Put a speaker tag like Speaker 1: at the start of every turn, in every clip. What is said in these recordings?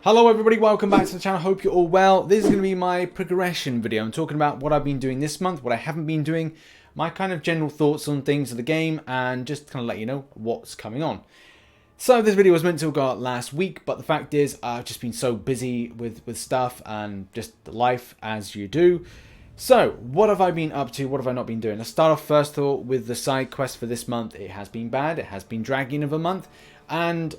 Speaker 1: Hello everybody, welcome back to the channel. Hope you're all well. This is going to be my progression video. I'm talking about what I've been doing this month, what I haven't been doing, my kind of general thoughts on things of the game, and just kind of let you know what's coming on. So this video was meant to go out last week, but the fact is I've just been so busy with stuff and just life as you do. So what have I been up to? What have I not been doing? Let's start off first of all with the side quest for this month. It has been bad. It has been dragging of a month, and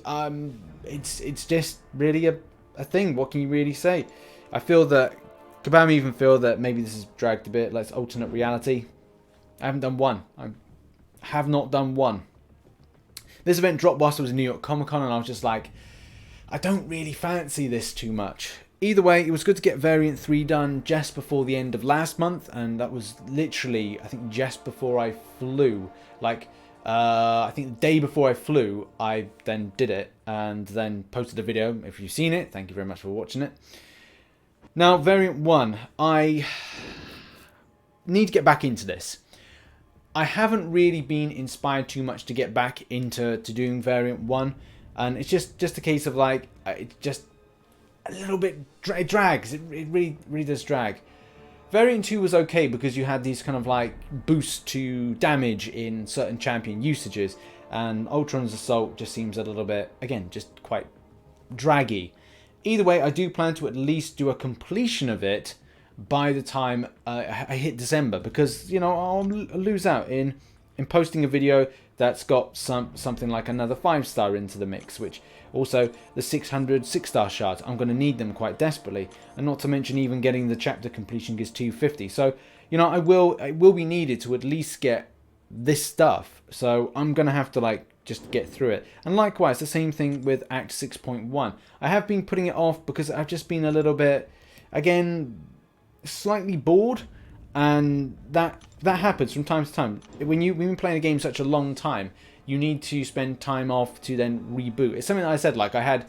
Speaker 1: it's just really a thing. What can you really say? I feel that Kabam even feel that maybe this is dragged a bit, like it's alternate reality. I haven't done one. I have not done one. This event dropped whilst I was in New York Comic Con, and I was just like, I don't really fancy this too much. Either way, it was good to get Variant 3 done just before the end of last month, and that was literally, I think, just before I flew. Like, I think the day before I flew, I then did it, and then posted a video. If you've seen it, thank you very much for watching it. Now, Variant 1, I need to get back into this. I haven't really been inspired too much to get back into doing Variant 1, and it's just a case of like, it's just a little bit, it drags, it really does drag. Variant 2 was okay because you had these kind of like boosts to damage in certain champion usages, and Ultron's Assault just seems a little bit, again, just quite draggy. Either way, I do plan to at least do a completion of it by the time I hit December, because, you know, I'll lose out in posting a video that's got something like another 5-star into the mix, which also the 600 6-star shards, I'm going to need them quite desperately, and not to mention even getting the chapter completion gives 250. So, you know, it will be needed to at least get this stuff, so I'm going to have to like just get through it. And likewise, the same thing with Act 6.1. I have been putting it off because I've just been a little bit, again, slightly bored, and that happens from time to time. When you've been playing a game such a long time, you need to spend time off to then reboot. It's something that I said, like I had,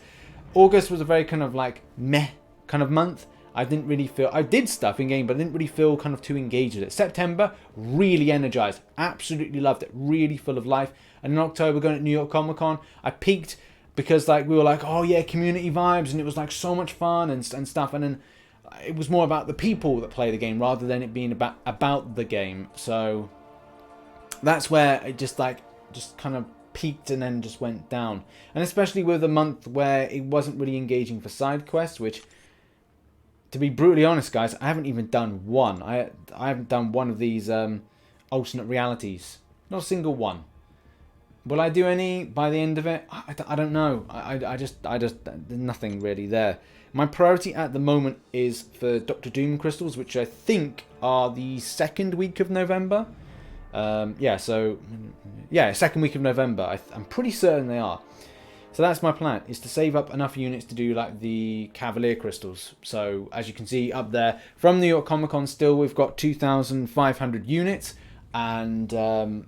Speaker 1: August was a very kind of like meh kind of month. I didn't really feel, I did stuff in game, but I didn't really feel kind of too engaged with it. September, really energized, absolutely loved it, really full of life. And in October, going to New York Comic Con, I peaked because like we were like, oh yeah, community vibes, and it was like so much fun and stuff. And then it was more about the people that play the game rather than it being about the game. So that's where it just kind of peaked and then just went down. And especially with a month where it wasn't really engaging for side quests, which, to be brutally honest, guys, I haven't even done one. I haven't done one of these alternate realities. Not a single one. Will I do any by the end of it? I don't know. I just there's nothing really there. My priority at the moment is for Dr. Doom crystals, which I think are the second week of November. Yeah, second week of November. I'm pretty certain they are. So that's my plan, is to save up enough units to do like the Cavalier crystals. So as you can see up there, from New York Comic Con still, we've got 2,500 units. And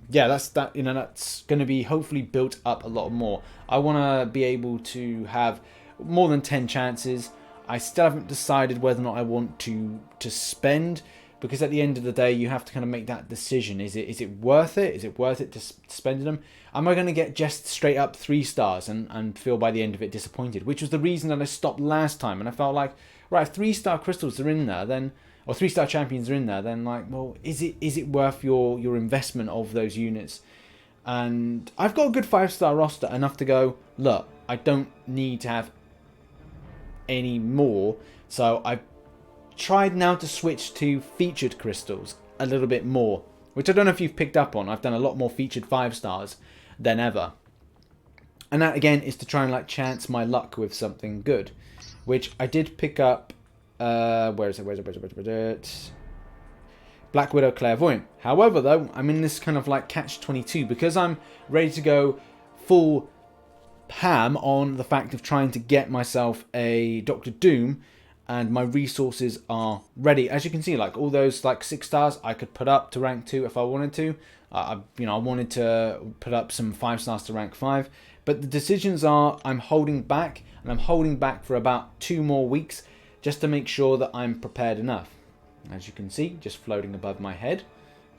Speaker 1: yeah, that's going to be hopefully built up a lot more. I want to be able to have more than 10 chances. I still haven't decided whether or not I want to spend, because at the end of the day, you have to kind of make that decision. Is it worth it? Is it worth it to spend them? Am I going to get just straight up 3 stars and feel by the end of it disappointed? Which was the reason that I stopped last time. And I felt like, right, if 3-star crystals are in there, then, or 3-star champions are in there, then like, well, is it worth your investment of those units? And I've got a good 5-star roster, enough to go, look, I don't need to have any more. So I've tried now to switch to featured crystals a little bit more, which I don't know if you've picked up on. I've done a lot more featured 5-stars than ever, and that again is to try and like chance my luck with something good, which I did pick up. Where is it? Black Widow Clairvoyant. However, though, I'm in this kind of like catch-22 because I'm ready to go full ham on the fact of trying to get myself a Dr. Doom, and my resources are ready. As you can see, like all those like 6 stars I could put up to rank 2 if I wanted to. I wanted to put up some 5 stars to rank 5, but the decisions are I'm holding back, and I'm holding back for about 2 more weeks just to make sure that I'm prepared enough. As you can see, just floating above my head.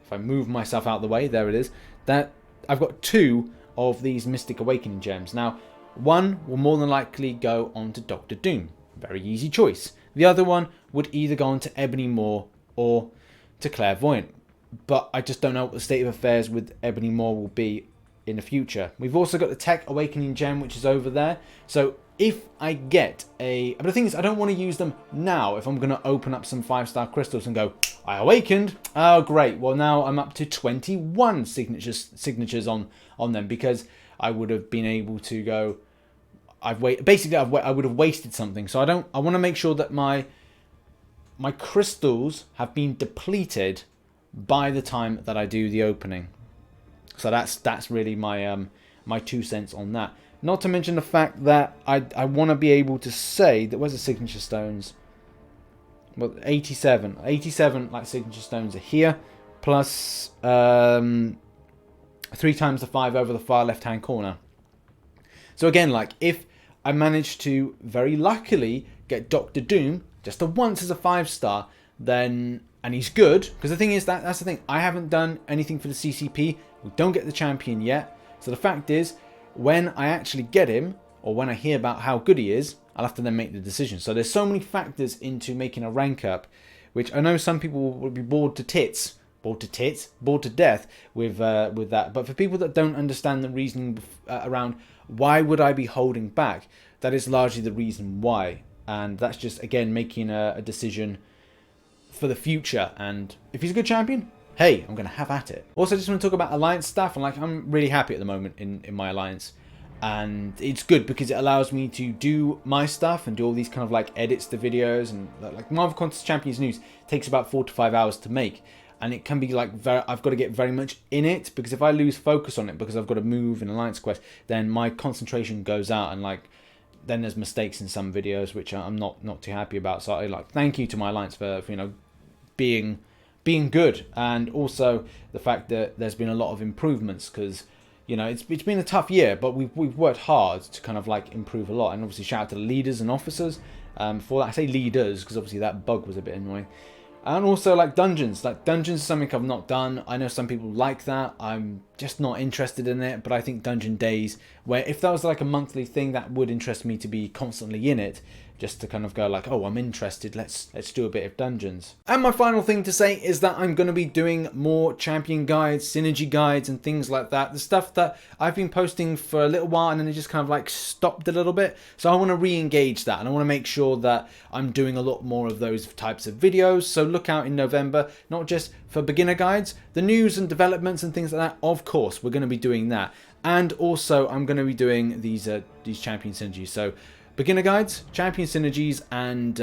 Speaker 1: If I move myself out of the way, there it is. That I've got 2 of these Mystic Awakening gems. Now, one will more than likely go on to Dr. Doom. very easy choice. The other one would either go on to Ebony Maw or to Clairvoyant. But I just don't know what the state of affairs with Ebony Maw will be in the future. We've also got the Tech Awakening Gem, which is over there. So if I get a... But the thing is, I don't want to use them now if I'm going to open up some 5-star crystals and go, I awakened. Oh, great. Well, now I'm up to 21 signatures on them, because I would have been able to go... I would have wasted something. So I want to make sure that my crystals have been depleted by the time that I do the opening. So that's really my my 2 cents on that. Not to mention the fact that I want to be able to say that, where's the signature stones? Well, 87 like signature stones are here, plus 3 times the 5 over the far left hand corner. So again, like if I manage to very luckily get Dr. Doom just once as a 5-star, then, and he's good, because the thing is that's the thing, I haven't done anything for the CCP. We don't get the champion yet. So the fact is, when I actually get him, or when I hear about how good he is, I'll have to then make the decision. So there's so many factors into making a rank up, which I know some people will be bored to death with that. But for people that don't understand the reasoning around why would I be holding back, that is largely the reason why. And that's just, again, making a decision for the future. And if he's a good champion, hey, I'm going to have at it. Also, I just want to talk about alliance stuff. And like, I'm really happy at the moment in my alliance. And it's good because it allows me to do my stuff and do all these kind of like edits to videos. And like Marvel Contest Champions News takes about 4 to 5 hours to make. And it can be like, I've got to get very much in it, because if I lose focus on it because I've got to move in Alliance Quest, then my concentration goes out, and like, then there's mistakes in some videos, which I'm not too happy about. So I like, thank you to my Alliance for you know, being good, and also the fact that there's been a lot of improvements, because you know, it's been a tough year, but we've worked hard to kind of like improve a lot. And obviously shout out to the leaders and officers for that. I say leaders because obviously that bug was a bit annoying. And also like dungeons. Like dungeons is something I've not done. I know some people like that. I'm just not interested in it. But I think dungeon days, where if that was like a monthly thing, that would interest me to be constantly in it. Just to kind of go like, oh, I'm interested. Let's do a bit of dungeons. And my final thing to say is that I'm going to be doing more champion guides, synergy guides, and things like that. The stuff that I've been posting for a little while, and then it just kind of like stopped a little bit. So I want to re-engage that, and I want to make sure that I'm doing a lot more of those types of videos. So look out in November, not just for beginner guides, the news and developments and things like that. Of course, we're going to be doing that, and also I'm going to be doing these champion synergies. So beginner guides, champion synergies, and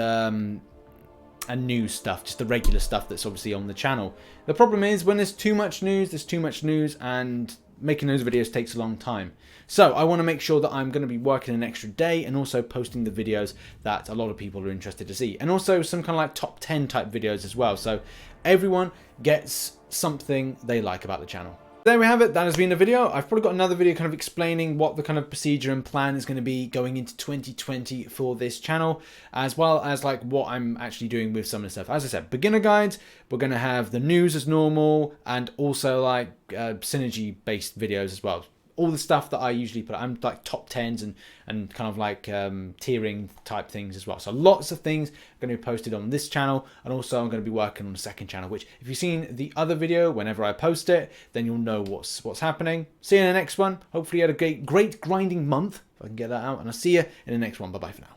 Speaker 1: news stuff, just the regular stuff that's obviously on the channel. The problem is when there's too much news, and making those videos takes a long time. So I want to make sure that I'm going to be working an extra day, and also posting the videos that a lot of people are interested to see, and also some kind of like top 10 type videos as well, so everyone gets something they like about the channel. There we have it. That has been the video. I've probably got another video kind of explaining what the kind of procedure and plan is going to be going into 2020 for this channel, as well as like what I'm actually doing with some of the stuff. As I said, beginner guides, we're going to have the news as normal, and also like synergy based videos as well. All the stuff that I usually put, I'm like top 10s and kind of like tiering type things as well. So lots of things are going to be posted on this channel, and also I'm going to be working on the second channel, which if you've seen the other video, whenever I post it, then you'll know what's happening. See you in the next one. Hopefully you had a great grinding month, if I can get that out, and I'll see you in the next one. Bye bye for now.